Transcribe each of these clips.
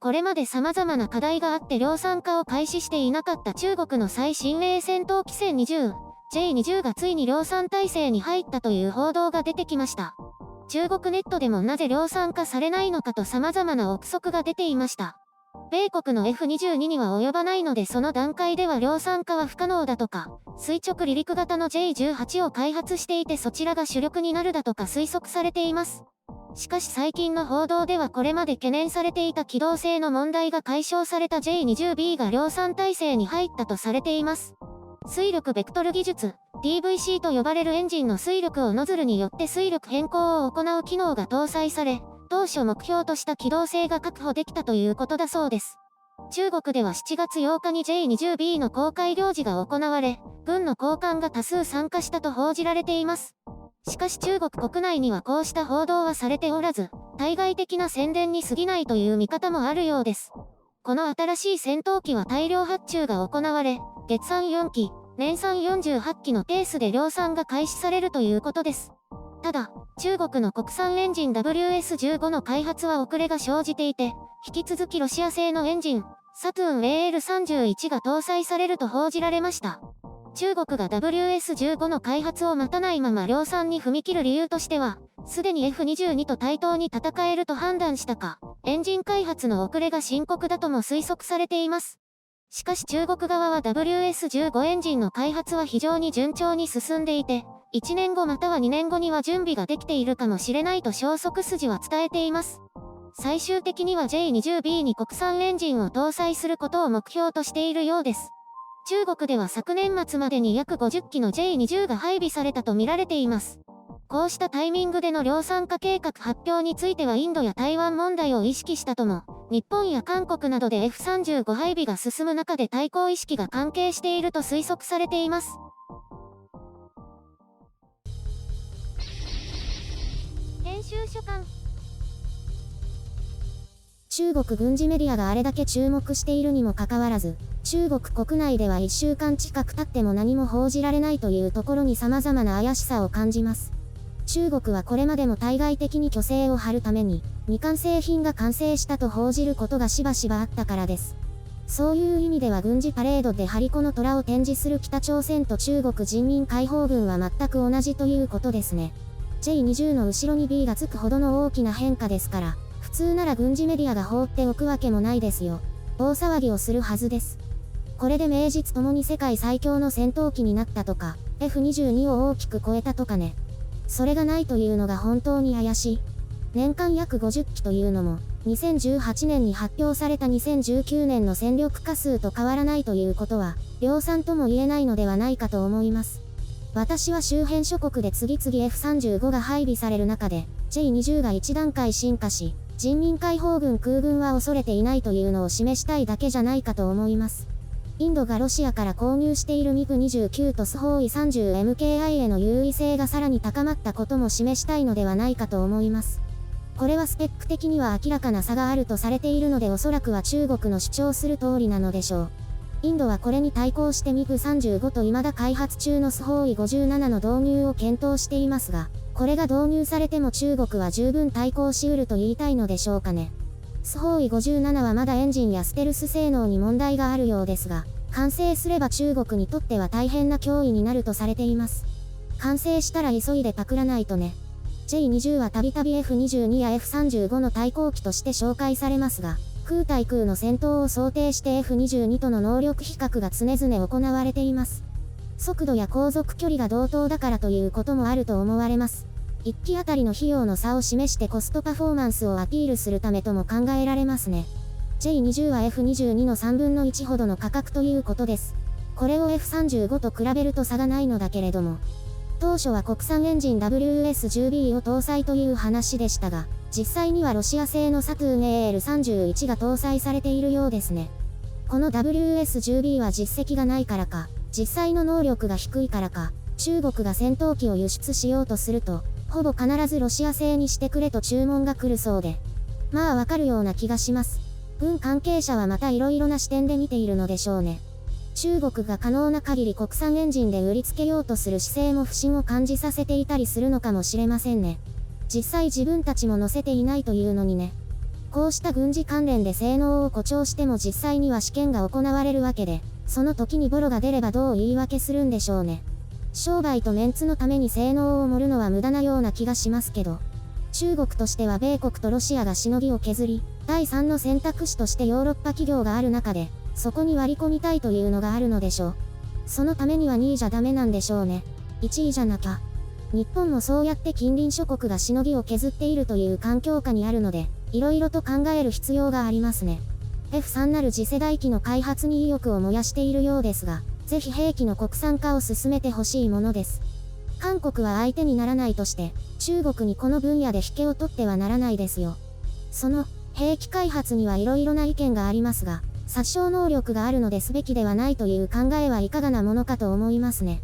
これまで様々な課題があって量産化を開始していなかった中国の最新鋭戦闘機戦20、J20 がついに量産体制に入ったという報道が出てきました。中国ネットでもなぜ量産化されないのかと様々な憶測が出ていました。米国の F22 には及ばないのでその段階では量産化は不可能だとか、垂直離陸型の J18 を開発していてそちらが主力になるだとか推測されています。しかし最近の報道ではこれまで懸念されていた機動性の問題が解消された J20B が量産体制に入ったとされています。推力ベクトル技術、DVC と呼ばれるエンジンの推力をノズルによって推力変更を行う機能が搭載され、当初目標とした機動性が確保できたということだそうです。中国では7月8日に J20B の公開行事が行われ、軍の高官が多数参加したと報じられています。しかし中国国内にはこうした報道はされておらず、対外的な宣伝に過ぎないという見方もあるようです。この新しい戦闘機は大量発注が行われ、月産4機、年産48機のペースで量産が開始されるということです。ただ、中国の国産エンジン WS15 の開発は遅れが生じていて、引き続きロシア製のエンジン、サトゥーン AL31 が搭載されると報じられました。中国が WS15 の開発を待たないまま量産に踏み切る理由としては、すでに F22 と対等に戦えると判断したか、エンジン開発の遅れが深刻だとも推測されています。しかし中国側は WS15 エンジンの開発は非常に順調に進んでいて、1年後または2年後には準備ができているかもしれないと消息筋は伝えています。最終的には J20B に国産エンジンを搭載することを目標としているようです。中国では昨年末までに約50機の J20 が配備されたと見られています。こうしたタイミングでの量産化計画発表についてはインドや台湾問題を意識したとも、日本や韓国などで F35 配備が進む中で対抗意識が関係していると推測されています。編集所官。中国軍事メディアがあれだけ注目しているにもかかわらず、中国国内では1週間近く経っても何も報じられないというところに様々な怪しさを感じます。中国はこれまでも対外的に虚勢を張るために、未完成品が完成したと報じることがしばしばあったからです。そういう意味では軍事パレードで張り子の虎を展示する北朝鮮と中国人民解放軍は全く同じということですね。J20 の後ろに B がつくほどの大きな変化ですから、普通なら軍事メディアが放っておくわけもないですよ。大騒ぎをするはずです。これで名実ともに世界最強の戦闘機になったとか、F22 を大きく超えたとかね。それがないというのが本当に怪しい。年間約50機というのも、2018年に発表された2019年の戦力化数と変わらないということは、量産とも言えないのではないかと思います。私は周辺諸国で次々 F35 が配備される中で、J20 が一段階進化し、人民解放軍空軍は恐れていないというのを示したいだけじゃないかと思います。インドがロシアから購入している MiG-29 とスホーイ 30MKI への優位性がさらに高まったことも示したいのではないかと思います。これはスペック的には明らかな差があるとされているのでおそらくは中国の主張する通りなのでしょう。インドはこれに対抗して MiG-35 と未だ開発中のスホーイ 57の導入を検討していますが、これが導入されても中国は十分対抗しうると言いたいのでしょうかね。スホーイ 57はまだエンジンやステルス性能に問題があるようですが、完成すれば中国にとっては大変な脅威になるとされています。完成したら急いでパクらないとね。J20 はたびたび F22 や F35 の対抗機として紹介されますが、空対空の戦闘を想定して F22 との能力比較が常々行われています。速度や航続距離が同等だからということもあると思われます。1機あたりの費用の差を示してコストパフォーマンスをアピールするためとも考えられますね。J20 は F22 の3分の1ほどの価格ということです。これを F35 と比べると差がないのだけれども。当初は国産エンジン WS10B を搭載という話でしたが、実際にはロシア製のサトゥーン AL31 が搭載されているようですね。この WS10B は実績がないからか、実際の能力が低いからか、中国が戦闘機を輸出しようとすると、ほぼ必ずロシア製にしてくれと注文が来るそうで。まあわかるような気がします。軍関係者はまた色々な視点で見ているのでしょうね。中国が可能な限り国産エンジンで売りつけようとする姿勢も不審を感じさせていたりするのかもしれませんね。実際自分たちも乗せていないというのにね。こうした軍事関連で性能を誇張しても実際には試験が行われるわけで、その時にボロが出ればどう言い訳するんでしょうね。商売とメンツのために性能を盛るのは無駄なような気がしますけど、中国としては米国とロシアがしのぎを削り、第3の選択肢としてヨーロッパ企業がある中で、そこに割り込みたいというのがあるのでしょう。そのためには2位じゃダメなんでしょうね。1位じゃなきゃ。日本もそうやって近隣諸国がしのぎを削っているという環境下にあるので、いろいろと考える必要がありますね。F3 なる次世代機の開発に意欲を燃やしているようですが、ぜひ兵器の国産化を進めてほしいものです。韓国は相手にならないとして、中国にこの分野で引けを取ってはならないですよ。その、兵器開発にはいろいろな意見がありますが、殺傷能力があるのですべきではないという考えはいかがなものかと思いますね。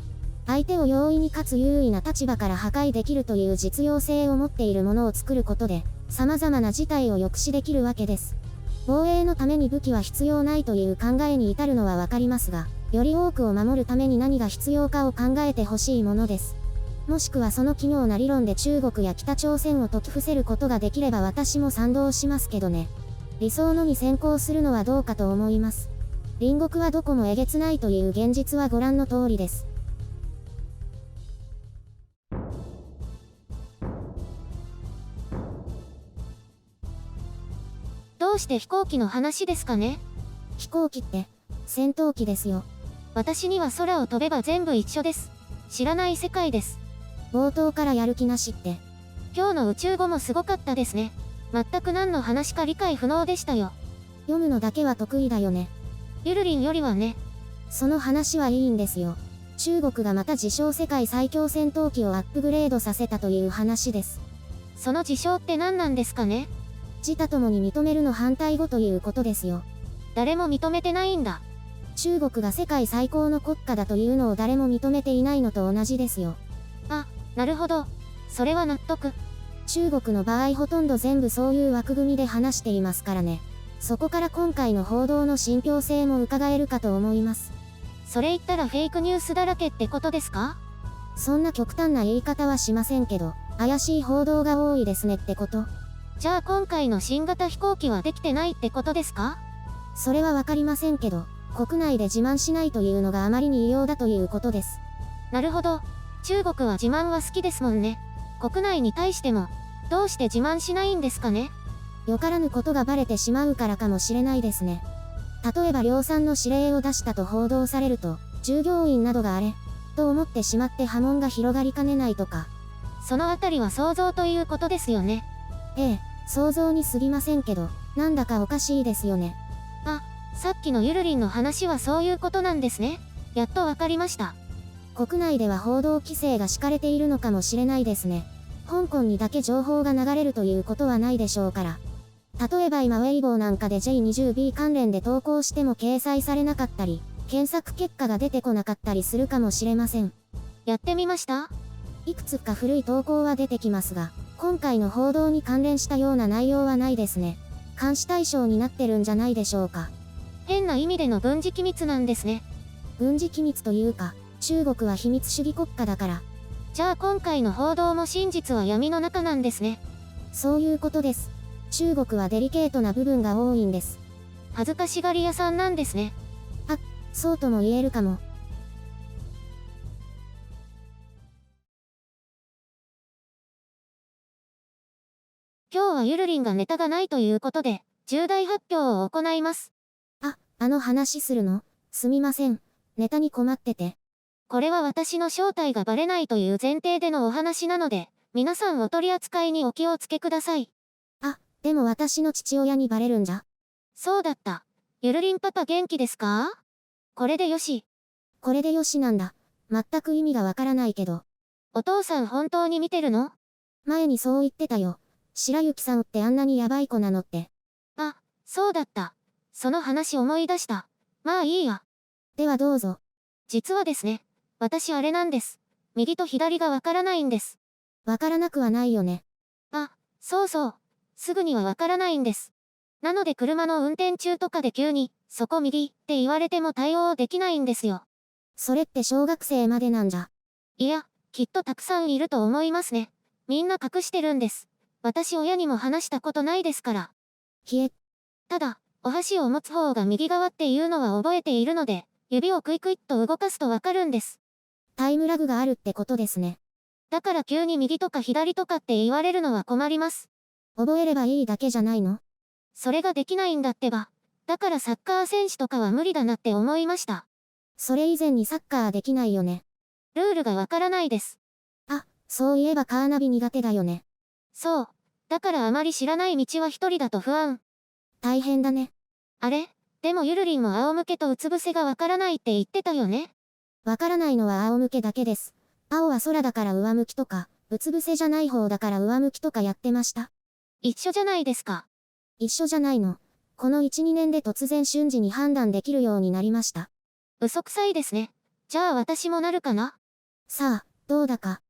相手を容易にかつ優位な立場から破壊できるという実用性を持っているものを作ることで、様々な事態を抑止できるわけです。防衛のために武器は必要ないという考えに至るのはわかりますが、より多くを守るために何が必要かを考えてほしいものです。もしくはその奇妙な理論で中国や北朝鮮を説き伏せることができれば私も賛同しますけどね。理想のに先行するのはどうかと思います。隣国はどこもえげつないという現実はご覧の通りです。どうして飛行機の話ですかね？飛行機って、戦闘機ですよ。私には空を飛べば全部一緒です。知らない世界です。冒頭からやる気なしって。今日の宇宙語もすごかったですね。全く何の話か理解不能でしたよ。読むのだけは得意だよね。ゆるりんよりはね。その話はいいんですよ。中国がまた自称世界最強戦闘機をアップグレードさせたという話です。その自称って何なんですかね？自他ともに認めるの反対語ということですよ。誰も認めてないんだ。中国が世界最高の国家だというのを誰も認めていないのと同じですよ。あ、なるほど。それは納得。中国の場合ほとんど全部そういう枠組みで話していますからね。そこから今回の報道の信憑性も伺えるかと思います。それ言ったらフェイクニュースだらけってことですか？そんな極端な言い方はしませんけど、怪しい報道が多いですねってこと。じゃあ今回の新型飛行機はできてないってことですか？それはわかりませんけど、国内で自慢しないというのがあまりに異様だということです。なるほど。中国は自慢は好きですもんね。国内に対しても、どうして自慢しないんですかね？よからぬことがバレてしまうからかもしれないですね。例えば量産の指令を出したと報道されると、従業員などがあれと思ってしまって波紋が広がりかねないとか。そのあたりは想像ということですよね。ええ、想像に過ぎませんけど、なんだかおかしいですよね。あ、さっきのゆるりんの話はそういうことなんですね。やっとわかりました。国内では報道規制が敷かれているのかもしれないですね。香港にだけ情報が流れるということはないでしょうから。例えば今ウェイボーなんかで J20B 関連で投稿しても掲載されなかったり、検索結果が出てこなかったりするかもしれません。やってみました？いくつか古い投稿は出てきますが、今回の報道に関連したような内容はないですね。監視対象になってるんじゃないでしょうか。変な意味での軍事機密なんですね。軍事機密というか、中国は秘密主義国家だから。じゃあ今回の報道も真実は闇の中なんですね。そういうことです。中国はデリケートな部分が多いんです。恥ずかしがり屋さんなんですね。あ、そうとも言えるかも。今日はゆるりんがネタがないということで、重大発表を行います。あ、あの話するの？すみません。ネタに困ってて。これは私の正体がバレないという前提でのお話なので、皆さんお取り扱いにお気をつけください。あ、でも私の父親にバレるんじゃ？そうだった。ゆるりんパパ元気ですか？これでよし。これでよしなんだ。全く意味がわからないけど。お父さん本当に見てるの？前にそう言ってたよ。白雪さんってあんなにヤバい子なのって。あ、そうだった。その話思い出した。まあいいや。ではどうぞ。実はですね、私あれなんです。右と左がわからないんです。わからなくはないよね。あ、そうそう。すぐにはわからないんです。なので車の運転中とかで急に、そこ右って言われても対応できないんですよ。それって小学生までなんじゃ。いや、きっとたくさんいると思いますね。みんな隠してるんです。私親にも話したことないですから。ただ、お箸を持つ方が右側っていうのは覚えているので、指をクイクイっと動かすとわかるんです。タイムラグがあるってことですね。だから急に右とか左とかって言われるのは困ります。覚えればいいだけじゃないの？それができないんだってば。だからサッカー選手とかは無理だなって思いました。それ以前にサッカーできないよね。ルールがわからないです。あ、そういえばカーナビ苦手だよね。そう。だからあまり知らない道は一人だと不安。大変だね。あれ？でもゆるりんも仰向けとうつ伏せがわからないって言ってたよね。わからないのは仰向けだけです。青は空だから上向きとか、うつ伏せじゃない方だから上向きとかやってました。一緒じゃないですか。一緒じゃないの。この1、2年で突然瞬時に判断できるようになりました。嘘くさいですね。じゃあ私もなるかな？さあ、どうだか。